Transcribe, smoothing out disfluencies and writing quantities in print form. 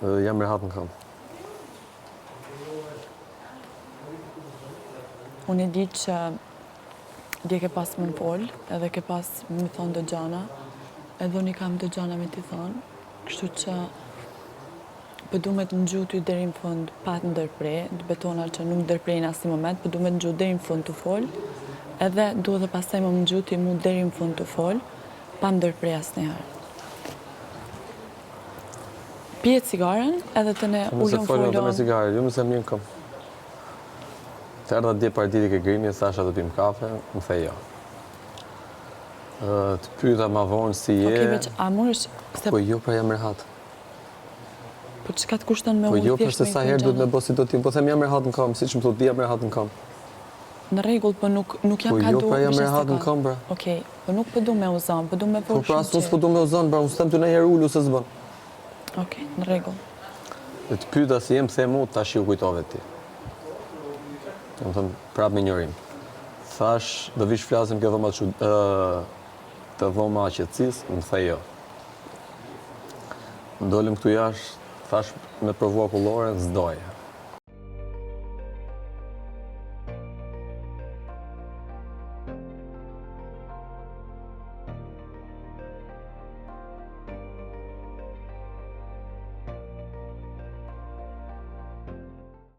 Jam rehat në kam. Unë e di që dje ke pas më në folë, edhe ke pas më thonë dë gjana, edhe unë i kam dë gjana me t'i thonë, kështu që pëdu me të ngju ty deri në fund pa të ndërprej, të betona që nuk ndërprej në asnjë moment, pëdu me të ngju deri në fund të folë, edhe duhet dhe pastaj më ngju ti mu deri në fund të folë, pa ndërprej asnjëherë. Pije cigaren, edhe të ne ullon folën. Nëse me cigare, ju mëse mirë kam. Të erdha dje partiti ke grimi, thasha të pim kafe, më the jo. Të pyeta ma vonë si je. Okej, veç, a mërësh... Po jo, pra jam rehat. Po çka të kushton me Po ullë jo, thjesht pra se sa herë duhet me bo si do t'im. Po them jam rehat në kam, si që më thot, jam rehat në kam. Në rregull, po nuk jam Po ka jo, du... pra jam rehat në kam, bra. Okej, po nuk pëdu me uzan, pëdu me Po folë pra shumë s'po du me uzan, bra, unë s'tem të nejherë ullu se s'bën. Okej, në rregull. Dhe të pyeta si jem, the mu, tash ju kujtove ti. Më thëmë, prap me njërim. Thash, do vish flasim ke dhoma të dhoma qetësisë, më the jo. Ndolëm këtu jashtë, thash me provua kulloren, s'doje.